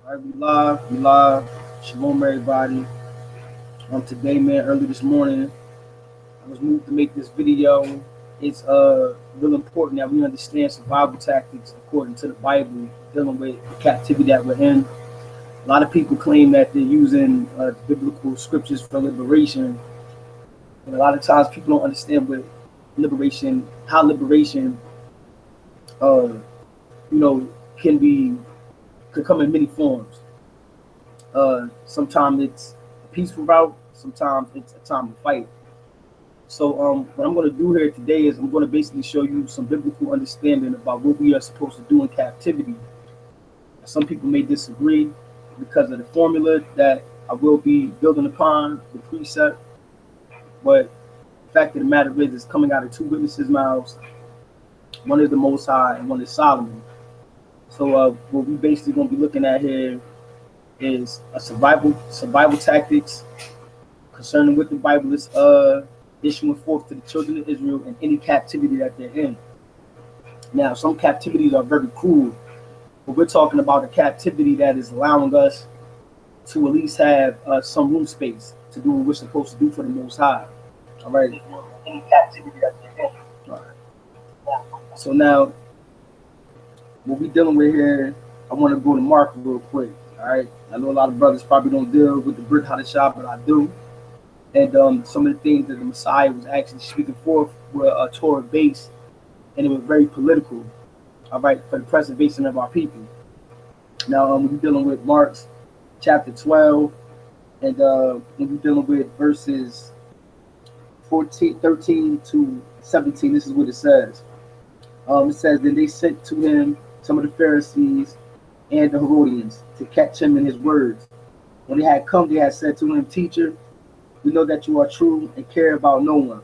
All right, we live. Shalom, everybody. Today, man, early this morning, I was moved to make this video. It's real important that we understand survival tactics according to the Bible, dealing with the captivity that we're in. A lot of people claim that they're using biblical scriptures for liberation, and a lot of times people don't understand what liberation, how liberation, uh, you know, can be could come in many forms. Sometimes it's a peaceful route. Sometimes it's a time to fight. So what I'm going to do here today is I'm going to basically show you some biblical understanding about what we are supposed to do in captivity. Some people may disagree because of the formula that I will be building upon, the precept. But the fact of the matter is, it's coming out of two witnesses' mouths. One is the Most High and one is Solomon. So what we basically going to be looking at here is a survival tactics concerning what the Bible is issuing forth to the children of Israel in any captivity that they're in. Now, some captivities are very cruel, but we're talking about a captivity that is allowing us to at least have some room space to do what we're supposed to do for the Most High. All right. Any captivity that they're in. All right. So now, what we're dealing with here, I want to go to Mark real quick. All right. I know a lot of brothers probably don't deal with the Brit Hadashah, but I do. And some of the things that the Messiah was actually speaking forth were Torah based, and it was very political, all right, for the preservation of our people. Now, we're dealing with Mark's chapter 12, and we're dealing with verses 13 to 17. This is what it says. It says, Then they sent to him some of the Pharisees and the Herodians to catch him in his words. When they had come, they had said to him, Teacher, we know that you are true and care about no one,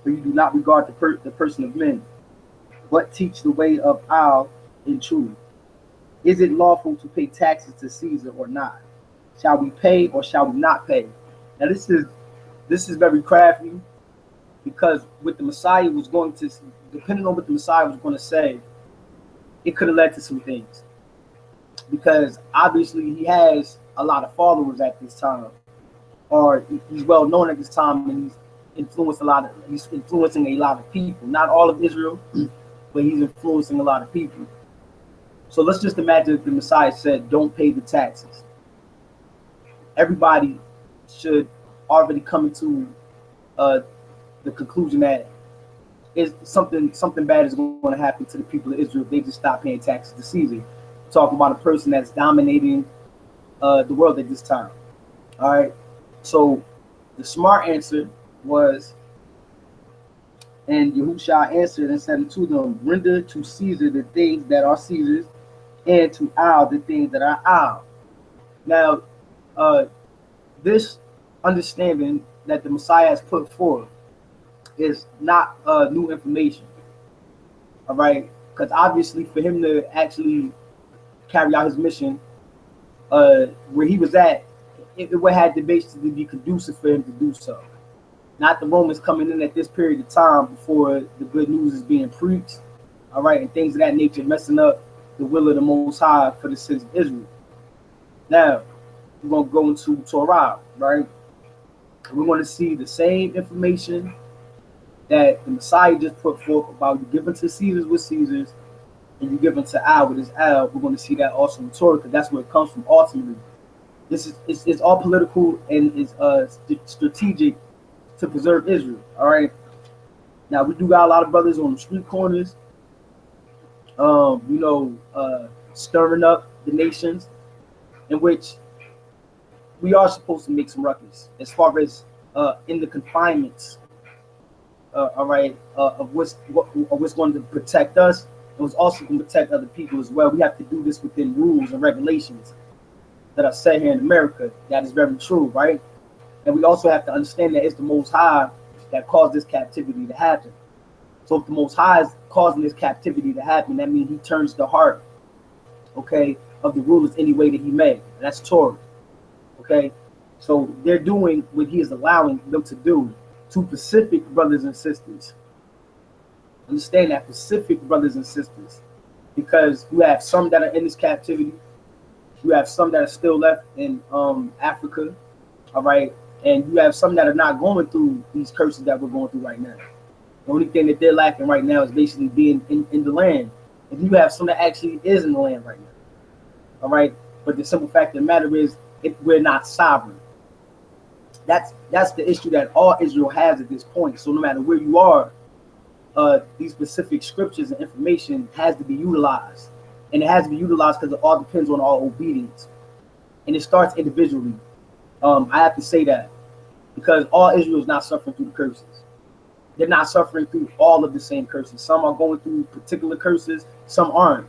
for you do not regard the person of men, but teach the way of Allah in truth. Is it lawful to pay taxes to Caesar or not? Shall we pay or shall we not pay? Now this is very crafty, because what the Messiah was going to, depending on what the Messiah was going to say, it could have led to some things. Because obviously he has a lot of followers at this time, or he's well known at this time, and he's influencing a lot of people. Not all of Israel, but he's influencing a lot of people. So let's just imagine if the Messiah said, don't pay the taxes. Everybody should already come into the conclusion that something bad is going to happen to the people of Israel if they just stop paying taxes to Caesar. We're talking about a person that's dominating the world at this time. All right. So the smart answer was, and Yahushua answered and said unto them, Render to Caesar the things that are Caesar's, and to Allah the things that are Allah. Now, this understanding that the Messiah has put forth is not new information. All right, because obviously for him to actually carry out his mission, where he was at, it would have to basically be conducive for him to do so. Not the Romans coming in at this period of time before the good news is being preached, all right, and things of that nature, messing up the will of the Most High for the sins of Israel. Now, we're going to go into Torah, right? We're going to see the same information that the Messiah just put forth about you giving to Caesar's with Caesar's, and you giving to Al with his Al. We're going to see that also in Torah, because that's where it comes from ultimately. This is it's all political and is strategic to preserve Israel. All right. Now we do got a lot of brothers on the street corners, stirring up the nations, in which we are supposed to make some ruckus as far as in the confinements. All right, of what's going to protect us, and what's also going to protect other people as well. We have to do this within rules and regulations that are set here in America. That is very true, right? And we also have to understand that it's the Most High that caused this captivity to happen. So if the Most High is causing this captivity to happen, that means he turns the heart, okay, of the rulers any way that he may. That's Torah, okay? So they're doing what he is allowing them to do to Pacific brothers and sisters. Understand that, Pacific brothers and sisters, because you have some that are in this captivity, You have some that are still left in Africa, all right, and you have some that are not going through these curses that we're going through right now. The only thing that they're lacking right now is basically being in the land. And you have some that actually is in the land right now, all right. But the simple fact of the matter is, we're not sovereign. That's the issue that all Israel has at this point. So no matter where you are, these specific scriptures and information has to be utilized, and it has to be utilized because it all depends on our obedience, and it starts individually. I have to say that because all Israel is not suffering through the curses. They're not suffering through all of the same curses. Some are going through particular curses, some aren't.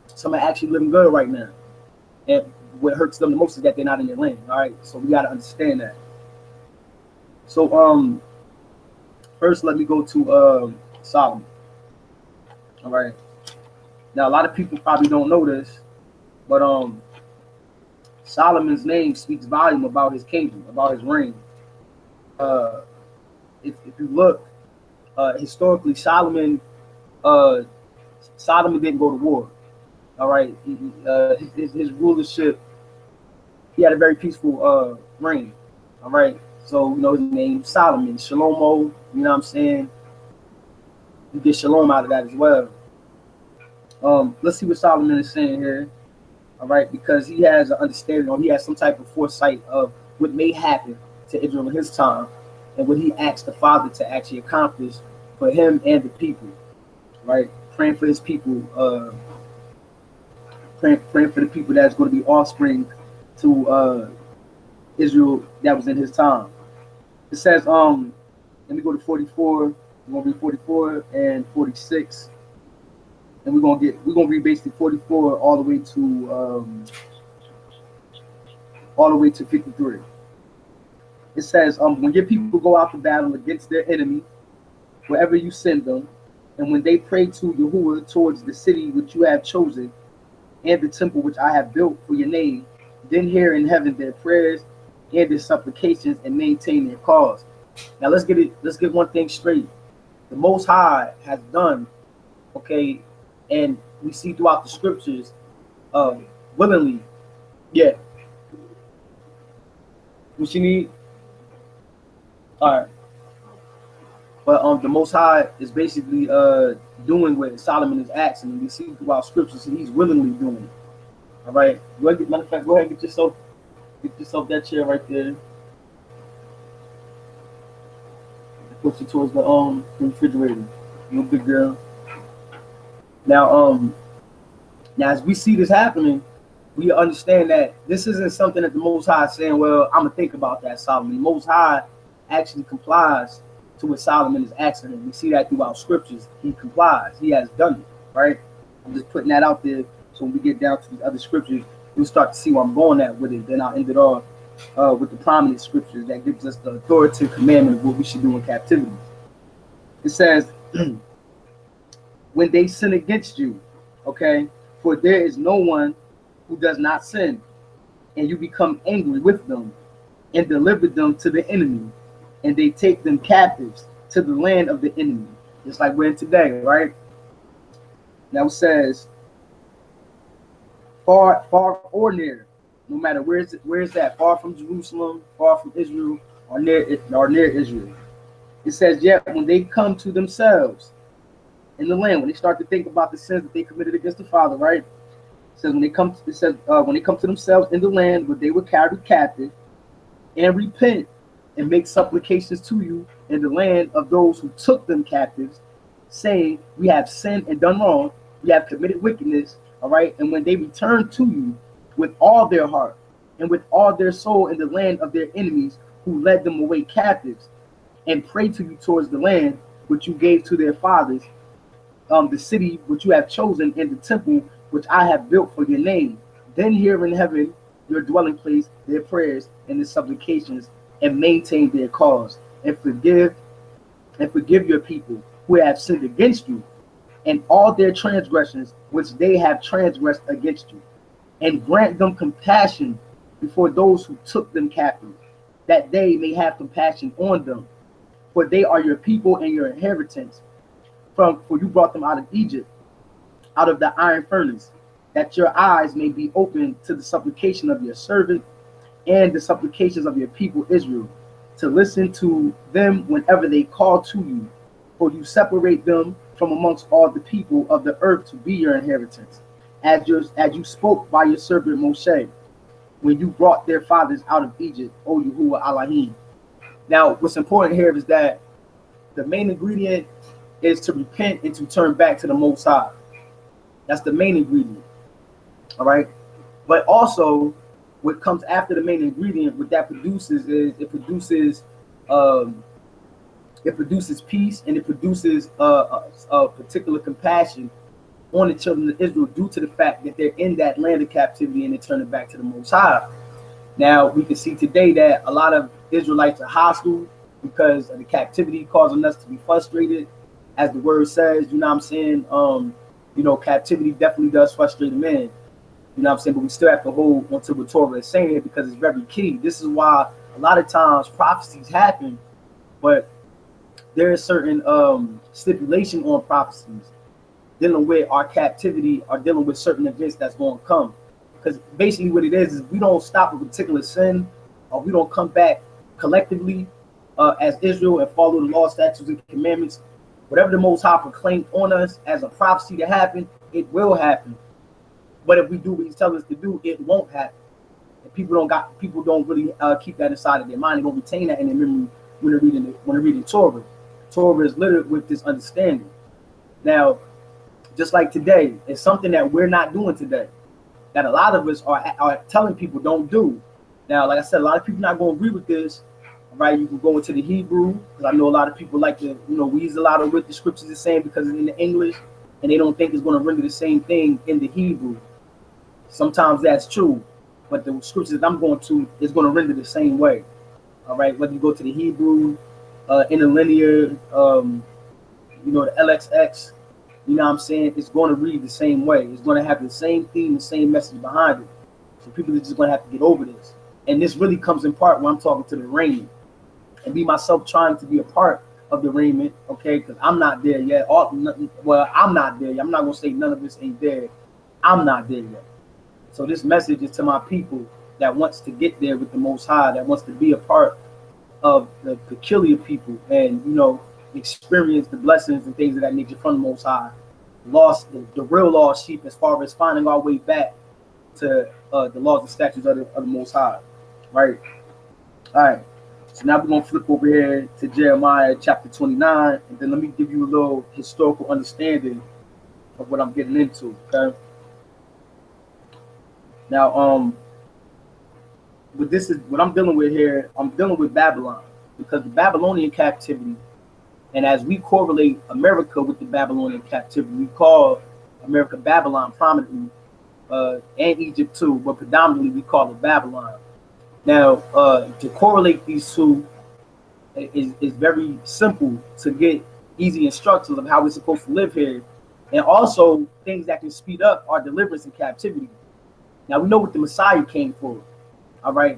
Some are actually living good right now, and what hurts them the most is that they're not in their land. All right, so we got to understand that. So first, let me go to Solomon. All right. Now, a lot of people probably don't know this, but Solomon's name speaks volume about his kingdom, about his reign. If you look historically, Solomon didn't go to war. All right, his rulership, he had a very peaceful reign. All right. So, his name Solomon, Shalomo, you know what I'm saying? You get shalom out of that as well. Let's see what Solomon is saying here. All right, because he has an understanding, or he has some type of foresight of what may happen to Israel in his time, and what he asked the Father to actually accomplish for him and the people. Right? Praying for his people, praying for the people that's going to be offspring to Israel that was in his time. It says, let me go to 44. We're gonna read 44 and 46, and we're gonna read basically 44 all the way to 53. It says, when your people go out to battle against their enemy, wherever you send them, and when they pray to Yahuwah towards the city which you have chosen, and the temple which I have built for your name, then hear in heaven their prayers and their supplications, and maintain their cause. Now let's get one thing straight. The Most High has done, okay, and we see throughout the scriptures, willingly, yeah. What you need? All right. But the Most High is basically doing what Solomon is asking, and we see throughout scriptures that he's willingly doing it. All right. Matter of fact, go ahead and get yourself that chair right there. Push it towards the refrigerator. You big girl. Now as we see this happening, we understand that this isn't something that the Most High is saying, well, I'm gonna think about that, Solomon. The Most High actually complies to what Solomon is asking him. We see that throughout scriptures. He complies. He has done it, right? I'm just putting that out there, so when we get down to these other scriptures, you'll start to see where I'm going at with it. Then I'll end it off with the prominent scriptures that gives us the authoritative commandment of what we should do in captivity. It says, when they sin against you, okay, for there is no one who does not sin, and you become angry with them and deliver them to the enemy, and they take them captives to the land of the enemy, just like we're in today, right? Now it says, far or near, no matter where is that, far from Jerusalem, far from Israel, or near Israel. It says, yet when they come to themselves in the land, when they start to think about the sins that they committed against the Father, right? It says when they come to themselves in the land where they were carried captive, and repent and make supplications to you in the land of those who took them captives, saying, we have sinned and done wrong, we have committed wickedness, all right? And when they return to you with all their heart and with all their soul in the land of their enemies who led them away captives, and pray to you towards the land which you gave to their fathers, the city which you have chosen, and the temple which I have built for your name, then hear in heaven your dwelling place their prayers and their supplications, and maintain their cause, and forgive your people who have sinned against you, and all their transgressions which they have transgressed against you, and grant them compassion before those who took them captive, that they may have compassion on them. For they are your people and your inheritance, for you brought them out of Egypt, out of the iron furnace. that your eyes may be open to the supplication of your servant and the supplications of your people Israel, to listen to them whenever they call to you. For you separate them from amongst all the people of the earth to be your inheritance, as you spoke by your servant Moshe, when you brought their fathers out of Egypt, O Yahuwah Elohim. Now, what's important here is that the main ingredient is to repent and to turn back to the Most High. That's the main ingredient. All right. But also, what comes after the main ingredient, what that produces is it produces peace, and it produces a particular compassion on the children of Israel due to the fact that they're in that land of captivity and they're turning back to the Most High. Now, we can see today that a lot of Israelites are hostile because of the captivity, causing us to be frustrated. As the word says, you know what I'm saying? Captivity definitely does frustrate a man. You know what I'm saying? But we still have to hold onto what Torah is saying here because it's very key. This is why a lot of times prophecies happen, but there is certain stipulation on prophecies dealing with our captivity or dealing with certain events that's going to come. Because basically what it is we don't stop a particular sin, or we don't come back collectively as Israel and follow the law, statutes, and commandments. Whatever the Most High proclaimed on us as a prophecy to happen, it will happen. But if we do what He's telling us to do, it won't happen. And people don't really keep that inside of their mind. They don't retain that in their memory when they're reading Torah. Torah is littered with this understanding. Now, just like today, it's something that we're not doing today, that a lot of us are telling people don't do. Now, like I said, a lot of people not going to agree with this. Right? You can go into the Hebrew, because I know a lot of people like to, weasel out of what the scriptures is saying because it's in the English, and they don't think it's going to render the same thing in the Hebrew. Sometimes that's true, but the scriptures I'm going to is going to render the same way. All right, whether you go to the Hebrew, interlinear, the LXX, you know what I'm saying? It's going to read the same way. It's going to have the same theme, the same message behind it. So people are just going to have to get over this. And this really comes in part when I'm talking to the raiment, and me myself trying to be a part of the raiment, okay? Because I'm not there yet. I'm not there yet. I'm not going to say none of this ain't there. I'm not there yet. So this message is to my people that wants to get there with the Most High, that wants to be a part of the peculiar people and, experience the blessings and things of that nature from the Most High. The real lost sheep, as far as finding our way back to the laws and statutes of the Most High, right? All right. So now we're going to flip over here to Jeremiah chapter 29, and then let me give you a little historical understanding of what I'm getting into, okay? Now, what I'm dealing with here, I'm dealing with Babylon, because the Babylonian captivity, and as we correlate America with the Babylonian captivity, we call America Babylon prominently, and Egypt too, but predominantly we call it Babylon. Now, to correlate these two is very simple to get easy instructions of how we're supposed to live here, and also things that can speed up our deliverance in captivity. Now, we know what the Messiah came for, all right?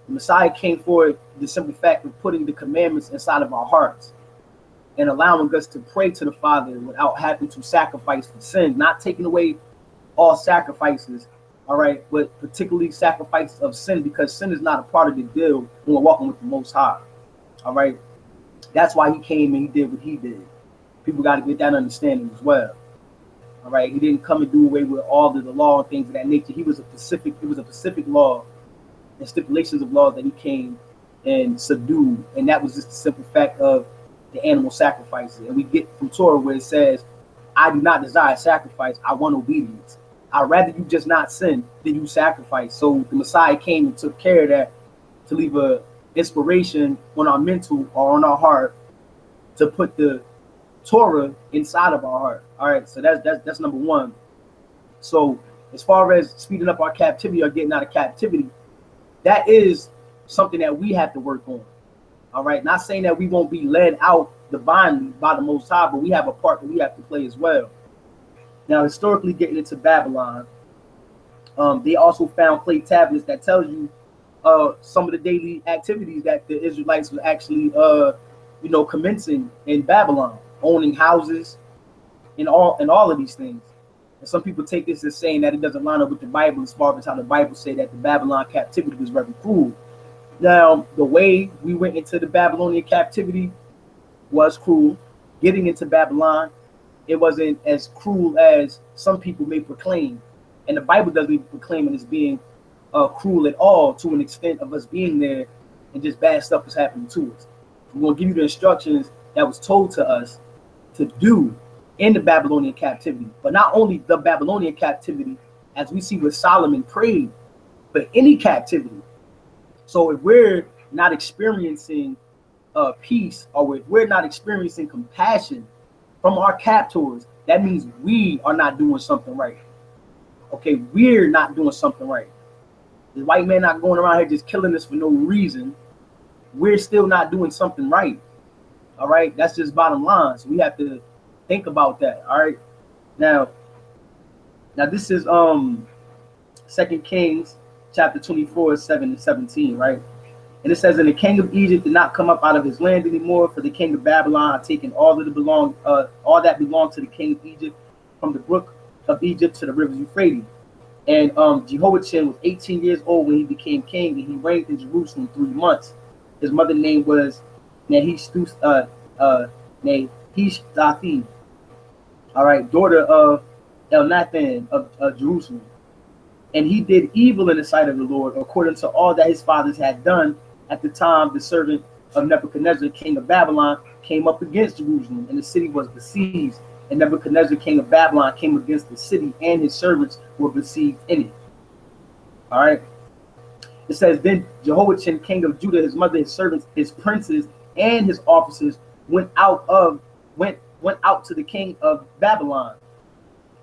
The Messiah came for the simple fact of putting the commandments inside of our hearts and allowing us to pray to the Father without having to sacrifice for sin, not taking away all sacrifices, all right, but particularly sacrifices of sin, because sin is not a part of the deal when we're walking with the Most High, all right? That's why He came and He did what He did. People got to get that understanding as well. All right, He didn't come and do away with all of the law and things of that nature. It was a specific law and stipulations of law that He came and subdued. And that was just the simple fact of the animal sacrifices. And we get from Torah where it says, I do not desire sacrifice, I want obedience. I'd rather you just not sin than you sacrifice. So the Messiah came and took care of that, to leave a inspiration on our mental or on our heart to put the Torah inside of our heart. All right, so that's number one. So as far as speeding up our captivity or getting out of captivity, that is something that we have to work on. All right, not saying that we won't be led out divinely by the Most High, but we have a part that we have to play as well. Now, historically, getting into Babylon, they also found clay tablets that tells you some of the daily activities that the Israelites were actually, commencing in Babylon, owning houses, and all of these things. And some people take this as saying that it doesn't line up with the Bible as far as how the Bible say that the Babylon captivity was very cruel. Now, the way we went into the Babylonian captivity was cruel. Getting into Babylon, it wasn't as cruel as some people may proclaim. And the Bible doesn't even proclaim it as being cruel at all, to an extent of us being there and just bad stuff was happening to us. We're going to give you the instructions that was told to us to do in the Babylonian captivity. But not only the Babylonian captivity, as we see what Solomon prayed, but any captivity. So if we're not experiencing peace, or if we're not experiencing compassion from our captors, that means we are not doing something right. Okay, we're not doing something right. The white man not going around here just killing us for no reason. We're still not doing something right. All right, that's just bottom line. So we have to think about that. All right, now this is 2 Kings chapter 24, 7 and 17, right? And it says, and the king of Egypt did not come up out of his land anymore, for the king of Babylon had taken all that belonged to the king of Egypt, from the brook of Egypt to the river Euphrates. And Jehoiachin was 18 years old when he became king, and he reigned in Jerusalem 3 months. His mother's name was Nehishtathi, all right, daughter of Elnathan of Jerusalem. And he did evil in the sight of the Lord, according to all that his fathers had done. At the time, the servant of Nebuchadnezzar, king of Babylon, came up against Jerusalem, and the city was besieged. And Nebuchadnezzar, king of Babylon, came against the city, and his servants were besieged in it. All right. It says, then Jehoiachin, king of Judah, his mother, his servants, his princes, and his officers went out to the king of Babylon.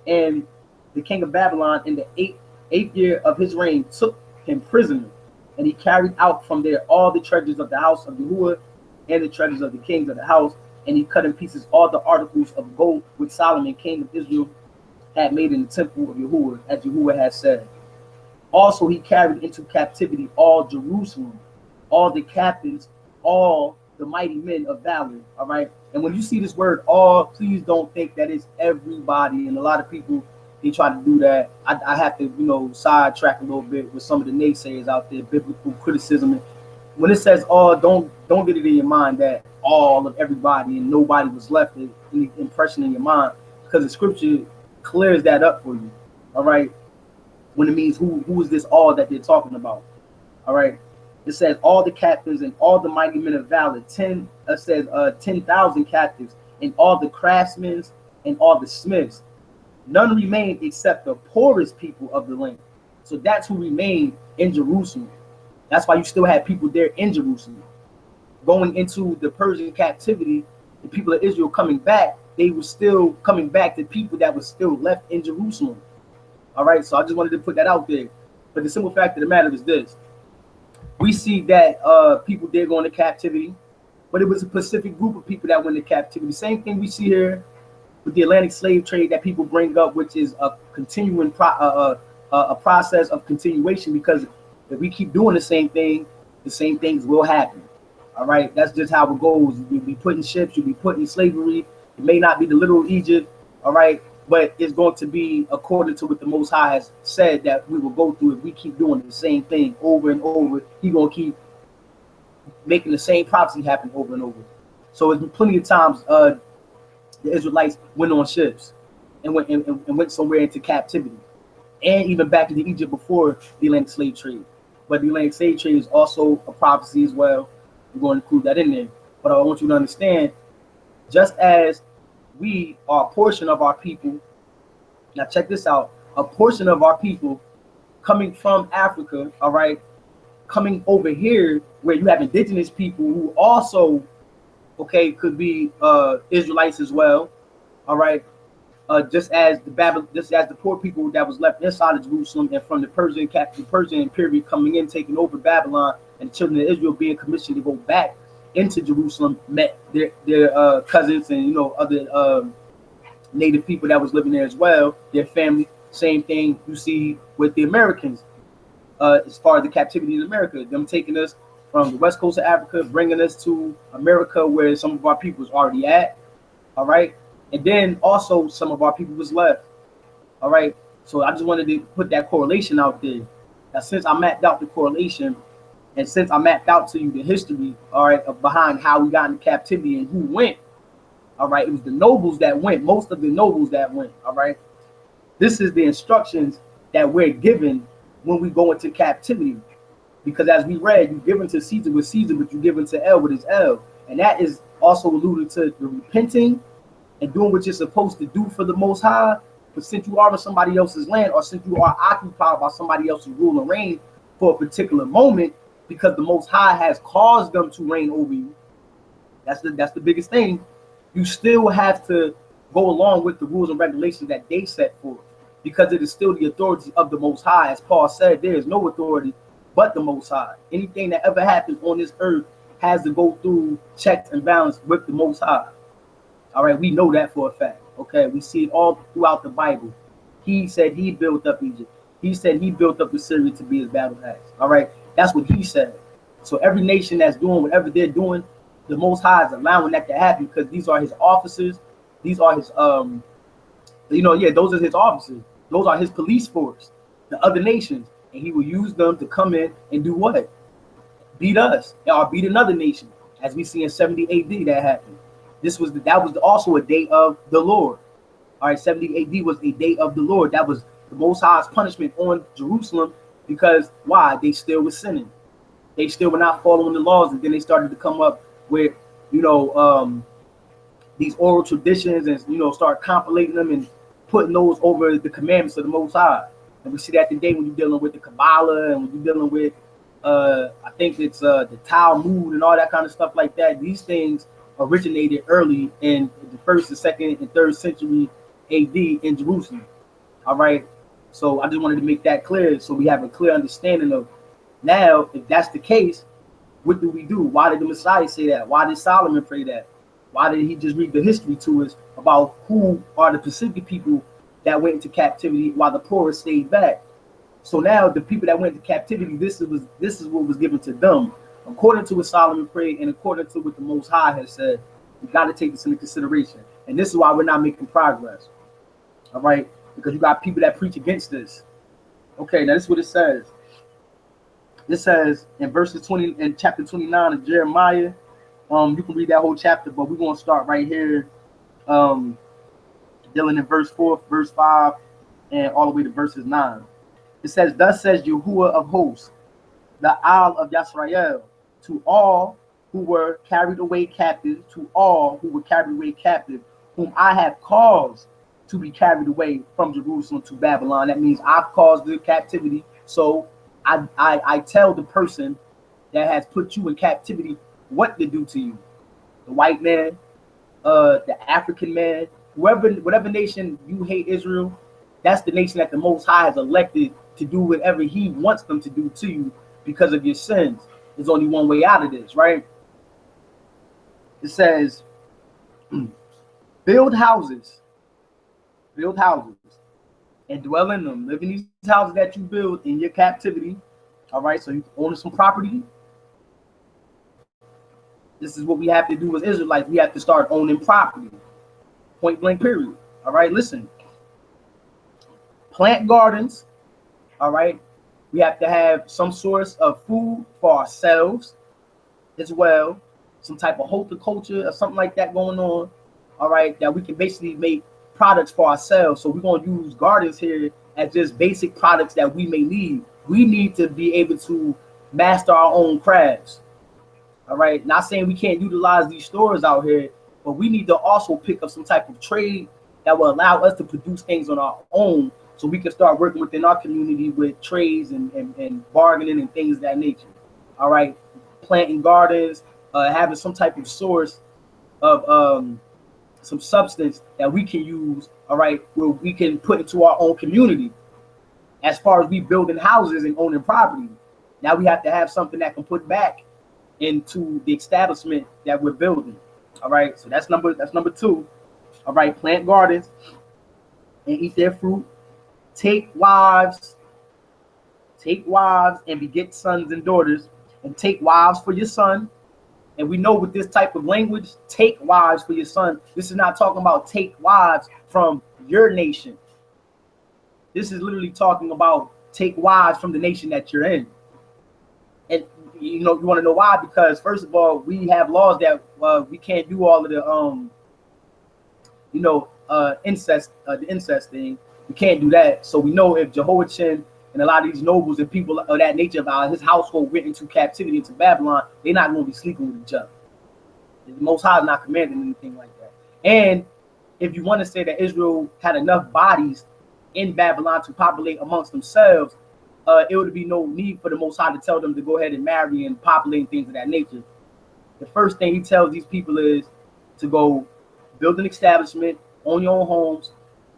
And the king of Babylon, in the eighth year of his reign, took him prisoner, and he carried out from there all the treasures of the house of Yahuwah and the treasures of the kings of the house, and he cut in pieces all the articles of gold which Solomon, king of Israel, had made in the temple of Yahuwah, as Yahuwah had said. Also he carried into captivity all Jerusalem, all the captains, all the mighty men of valor. All right. And when you see this word all, please don't think that it's everybody. And a lot of people, they try to do that. I have to, sidetrack a little bit with some of the naysayers out there, biblical criticism. And when it says all, don't get it in your mind that all of everybody and nobody was left, any impression in your mind, because the scripture clears that up for you. All right. When it means who is this all that they're talking about? All right. It says all the captains and all the mighty men of valor, 10,000 captives, and all the craftsmen and all the smiths. None remained except the poorest people of the land. So that's who remained in Jerusalem. That's why you still had people there in Jerusalem. Going into the Persian captivity, the people of Israel coming back, they were still coming back to people that were still left in Jerusalem. All right, so I just wanted to put that out there. But the simple fact of the matter is this. We see that people did go into captivity, but it was a specific group of people that went into captivity. Same thing we see here with the Atlantic slave trade that people bring up, which is a continuing a process of continuation, because if we keep doing the same things will happen. All right, that's just how it goes. You'll be put in ships, you'll be put in slavery. It may not be the literal Egypt, all right, but it's going to be according to what the Most High has said that we will go through if we keep doing the same thing over and over. He's going to keep making the same prophecy happen over and over. So it's been plenty of times the Israelites went on ships and went somewhere into captivity, and even back into Egypt before the Atlantic slave trade. But the Atlantic slave trade is also a prophecy as well. We're going to include that in there. But I want you to understand, just as we are a portion of our people, now check this out, a portion of our people coming from Africa, all right, coming over here where you have indigenous people who also, okay, could be Israelites as well, all right, just as the poor people that was left inside of Jerusalem, and from the Persian period coming in, taking over Babylon, and the children of Israel being commissioned to go back into Jerusalem, met their cousins and other native people that was living there as well, their family. Same thing you see with the Americans as far as the captivity in America, them taking us from the west coast of Africa, bringing us to America where some of our people was already at, all right, and then also some of our people was left. All right. So I just wanted to put that correlation out there. Now, since I mapped out the correlation, and since I mapped out to you the history, all right, of behind how we got into captivity and who went, all right, it was the nobles that went, most of the nobles that went, all right. This is the instructions that we're given when we go into captivity. Because as we read, you give unto Caesar with Caesar, but you give unto El what is El. And that is also alluded to the repenting and doing what you're supposed to do for the Most High. But since you are in somebody else's land, or since you are occupied by somebody else's rule and reign for a particular moment, because the Most High has caused them to reign over you, that's the biggest thing. You still have to go along with the rules and regulations that they set forth, because it is still the authority of the Most High. As Paul said, there is no authority but the Most High. Anything that ever happens on this earth has to go through checks and balance with the Most High. All right, we know that for a fact. Okay, we see it all throughout the Bible. He said he built up Egypt. He said he built up Assyria to be his battle axe. All right, that's what he said. So every nation that's doing whatever they're doing, the Most High is allowing that to happen, because these are his officers. These are his those are his officers. Those are his police force, the other nations, and he will use them to come in and do what? Beat us, or beat another nation, as we see in 70 AD that happened. That was also a day of the Lord. All right, 70 AD was a day of the Lord. That was the Most High's punishment on Jerusalem, because why? They still were sinning. They still were not following the laws, and then they started to come up with, these oral traditions, and start compilating them and putting those over the commandments of the Most High. And we see that today when you're dealing with the Kabbalah, and when you're dealing with, I think it's the Talmud and all that kind of stuff like that. These things originated early in the first, and second, and third century AD in Jerusalem. All right. So I just wanted to make that clear, so we have a clear understanding of, now, if that's the case, what do we do? Why did the Messiah say that? Why did Solomon pray that? Why did he just read the history to us about who are the Pacific people that went into captivity while the poorest stayed back? So now the people that went into captivity, this is what was given to them, according to what Solomon prayed and according to what the Most High has said. We got to take this into consideration, and this is why we're not making progress. All right, because you got people that preach against this. Okay, now this is what it says. It says in verses 20 in chapter 29 of Jeremiah. You can read that whole chapter, but we're going to start right here, dealing in verse 4, verse 5, and all the way to verses 9. It says, "Thus says Yahuwah of hosts, the Isle of Yisrael, to all who were carried away captive, to all who were carried away captive, whom I have caused to be carried away from Jerusalem to Babylon." That means I've caused the captivity. So I tell the person that has put you in captivity what to do to you. The white man, the African man, whatever nation you hate Israel, that's the nation that the Most High has elected to do whatever he wants them to do to you because of your sins. There's only one way out of this, right? It says, build houses, and dwell in them. Live in these houses that you build in your captivity. All right, so you own some property. This is what we have to do as Israelites. We have to start owning property. Point blank, period. All right, listen. Plant gardens. All right. We have to have some source of food for ourselves as well. Some type of horticulture or something like that going on. All right, that we can basically make products for ourselves. So we're going to use gardens here as just basic products that we may need. We need to be able to master our own crafts. All right, not saying we can't utilize these stores out here, but we need to also pick up some type of trade that will allow us to produce things on our own, so we can start working within our community with trades and bargaining and things of that nature. All right, planting gardens, having some type of source of some substance that we can use, all right, where we can put into our own community. As far as we building houses and owning property, now we have to have something that can put back into the establishment that we're building. All right, so that's number two. All right, plant gardens and eat their fruit. Take wives and beget sons and daughters, and take wives for your son. And we know with this type of language, take wives for your son, this is not talking about take wives from your nation. This is literally talking about take wives from the nation that you're in. And you know, you want to know why? Because first of all, we have laws that we can't do all of the incest, the incest thing. We can't do that. So we know if Jehoiachin and a lot of these nobles and people of that nature about his household went into captivity into Babylon, they're not going to be sleeping with each other. The Most High is not commanding anything like that. And if you want to say that Israel had enough bodies in Babylon to populate amongst themselves, it would be no need for the Most High to tell them to go ahead and marry and populate and things of that nature. The first thing he tells these people is to go build an establishment, own your own homes,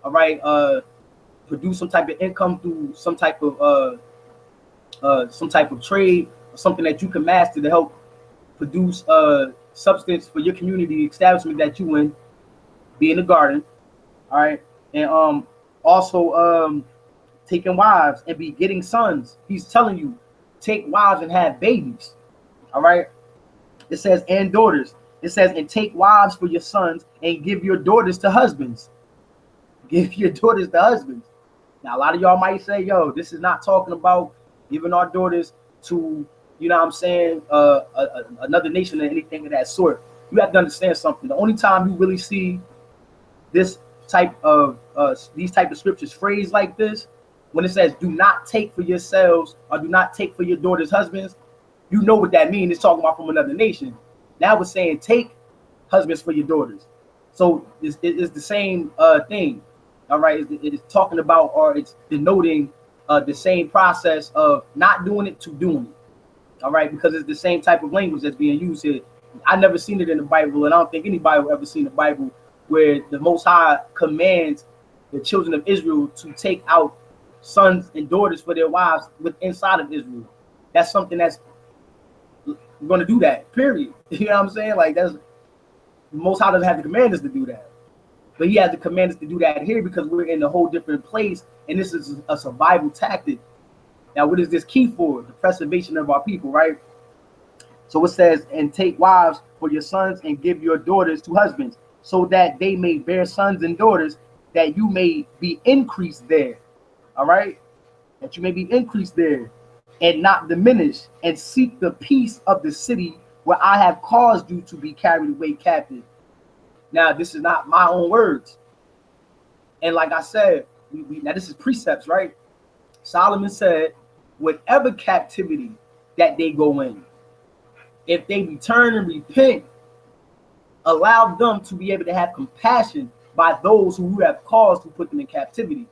all right, produce some type of income through some type of trade or something that you can master to help produce substance for your community establishment that you in, be in the garden, all right, and also taking wives and be getting sons. He's telling you, take wives and have babies, all right. It says, and daughters. It says, and take wives for your sons and give your daughters to husbands. Give your daughters to husbands. Now, a lot of y'all might say, yo, this is not talking about giving our daughters to, you know what I'm saying, another nation or anything of that sort. You have to understand something. The only time you really see this type of, these type of scriptures phrased like this, when it says, do not take for yourselves or do not take for your daughters' husbands, you know what that means. It's talking about from another nation. Now it's saying take husbands for your daughters. So it's the same thing. All right, it is talking about, or it's denoting the same process of not doing it to doing it. All right, because it's the same type of language that's being used here. I never seen it in the Bible, and I don't think anybody will ever seen the Bible where the Most High commands the children of Israel to take out sons and daughters for their wives inside of Israel. That's something that's going to do that, period. You know what I'm saying? Like, that's, the Most High doesn't have to command us to do that, but he has to command us to do that here because we're in a whole different place, and this is a survival tactic. Now, what is this key for? The preservation of our people, right? So it says, and take wives for your sons and give your daughters to husbands, so that they may bear sons and daughters, that you may be increased there. All right? That you may be increased there and not diminished, and seek the peace of the city where I have caused you to be carried away captive. Now, this is not my own words. And like I said, now this is precepts, right? Solomon said, whatever captivity that they go in, if they return and repent, allow them to be able to have compassion by those who have caused to put them in captivity.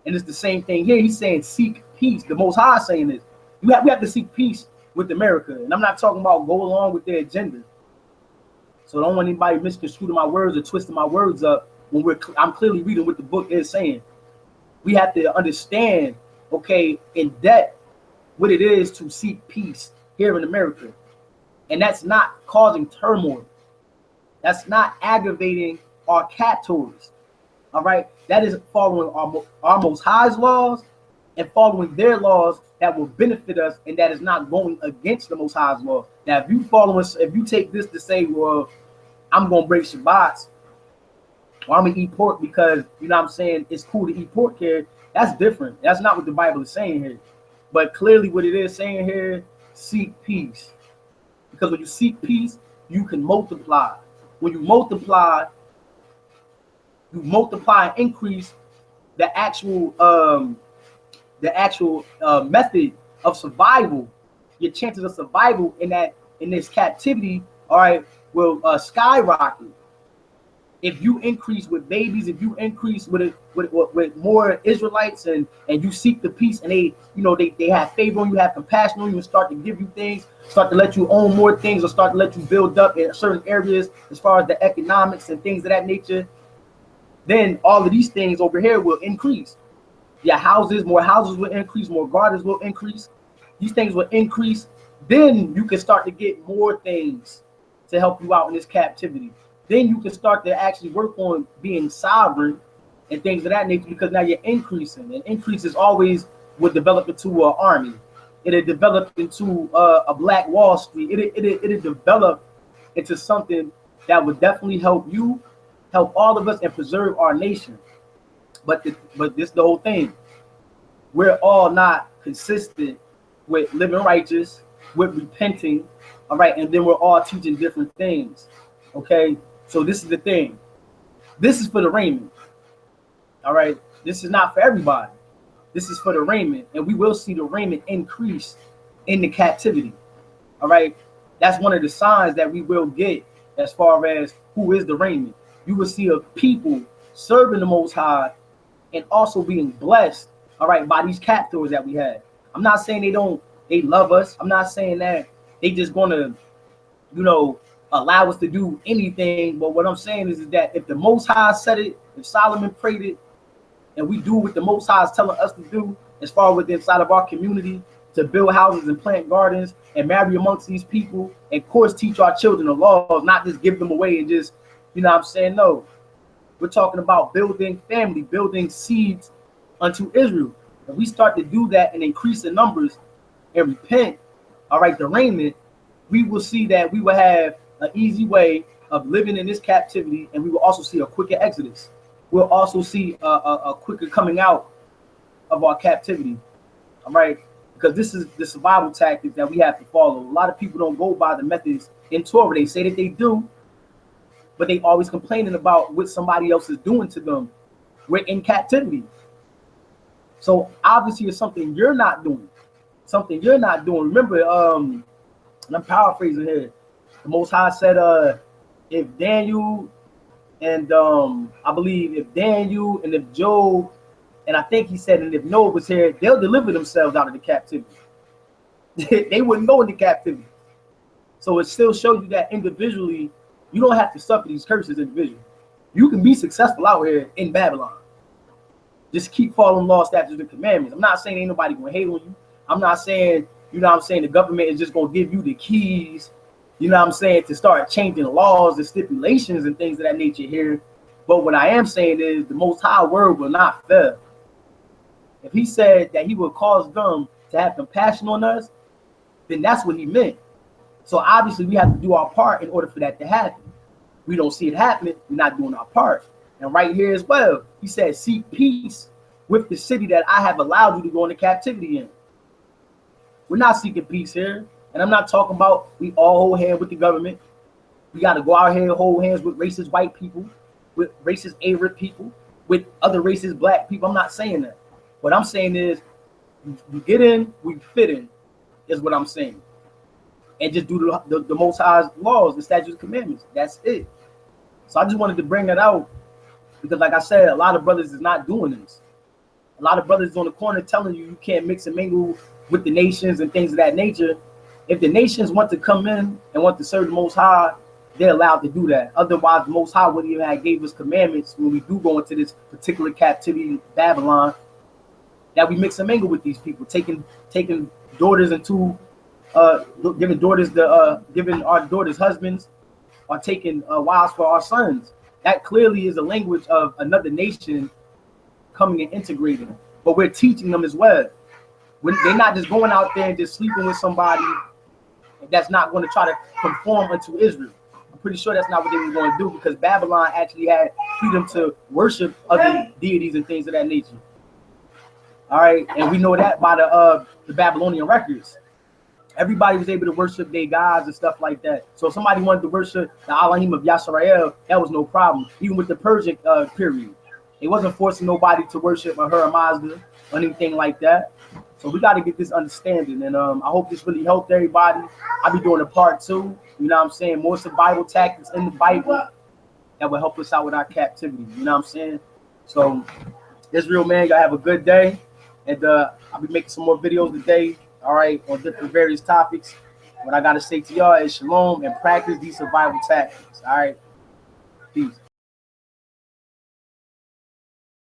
And it's the same thing here. He's saying seek peace. The Most High is saying this. We have to seek peace with America. And I'm not talking about go along with their agenda. So don't want anybody misconstruing my words or twisting my words up when I'm clearly reading what the book is saying. We have to understand, okay, in depth what it is to seek peace here in America. And that's not causing turmoil. That's not aggravating our captors. All right, that is following our Most High's laws and following their laws that will benefit us, and that is not going against the Most High's laws. Now, if you take this to say, well, I'm gonna break Shabbats, or I'm gonna eat pork because, you know what I'm saying, it's cool to eat pork here, that's different. That's not what the Bible is saying here. But clearly what it is saying here, seek peace. Because when you seek peace, you can multiply. When you multiply and increase the actual method of survival. Your chances of survival in this captivity, all right, will skyrocket. If you increase with babies, if you increase with more Israelites, and you seek the peace, and they have favor on you, have compassion on you, and start to give you things, start to let you own more things, or start to let you build up in certain areas as far as the economics and things of that nature, then all of these things over here will increase. Yeah, more houses will increase, more gardens will increase. These things will increase. Then you can start to get more things to help you out in this captivity. Then you can start to actually work on being sovereign and things of that nature, because now you're increasing. And increases always would develop into an army. It'll develop into a Black Wall Street. It'll develop into something that would definitely help you, help all of us, and preserve our nation. But this the whole thing. We're all not consistent with living righteous, with repenting, all right, and then we're all teaching different things. Okay, so this is the thing. This is for the raiment. All right, this is not for everybody. This is for the raiment, and we will see the raiment increase in the captivity. All right, that's one of the signs that we will get as far as who is the raiment. You will see a people serving the Most High and also being blessed, all right, by these captors that we have. I'm not saying they love us. I'm not saying that they just gonna, allow us to do anything. But what I'm saying is that if the Most High said it, if Solomon prayed it, and we do what the Most High is telling us to do, as far as within inside of our community, to build houses and plant gardens and marry amongst these people, and of course teach our children the laws, not just give them away and just, no. We're talking about building family, building seeds unto Israel. If we start to do that and increase the numbers and repent, all right, the raiment, we will see that we will have an easy way of living in this captivity, and we will also see a quicker exodus. We'll also see a quicker coming out of our captivity, all right? Because this is the survival tactics that we have to follow. A lot of people don't go by the methods in Torah. They say that they do, but they always complaining about what somebody else is doing to them. We're in captivity. So obviously it's something you're not doing. Something you're not doing. Remember, and I'm paraphrasing here, the Most High said, if Daniel and I believe if Daniel and if Job, and I think he said, and if Noah was here, they'll deliver themselves out of the captivity. They wouldn't go into captivity. So it still shows you that individually, you don't have to suffer these curses individually. You can be successful out here in Babylon. Just keep following law, statutes, and commandments. I'm not saying ain't nobody gonna hate on you. I'm not saying, the government is just gonna give you the keys, to start changing laws and stipulations and things of that nature here. But what I am saying is the Most High word will not fail. If he said that he will cause them to have compassion on us, then that's what he meant. So obviously we have to do our part in order for that to happen. We don't see it happening, we're not doing our part. And right here as well, he said, seek peace with the city that I have allowed you to go into captivity in. We're not seeking peace here. And I'm not talking about we all hold hands with the government. We got to go out here and hold hands with racist white people, with racist Arab people, with other racist black people. I'm not saying that. What I'm saying is we get in, we fit in, is what I'm saying. And just do the Most High's laws, the statutes and commandments. That's it. So I just wanted to bring that out because, like I said, a lot of brothers is not doing this. A lot of brothers on the corner telling you can't mix and mingle with the nations and things of that nature. If the nations want to come in and want to serve the Most High, they're allowed to do that. Otherwise, the Most High wouldn't even have gave us commandments when we do go into this particular captivity in Babylon, that we mix and mingle with these people, taking daughters into, giving our daughters husbands, or taking wives for our sons. That clearly is a language of another nation coming and integrating. But we're teaching them as well. When they're not just going out there and just sleeping with somebody that's not going to try to conform unto Israel. I'm pretty sure that's not what they were going to do, because Babylon actually had freedom to worship other deities and things of that nature. All right, and we know that by the Babylonian records. Everybody was able to worship their gods and stuff like that. So if somebody wanted to worship the Elohim of Yasharal, that was no problem. Even with the Persian period, it wasn't forcing nobody to worship Ahura Mazda or anything like that. So we got to get this understanding, and I hope this really helped everybody. I'll be doing a part 2. You know what I'm saying? More survival tactics in the Bible that will help us out with our captivity. You know what I'm saying? So Israel, man, y'all have a good day, and I'll be making some more videos today. All right, on different various topics. What I got to say to y'all is shalom and practice these survival tactics. All right, peace.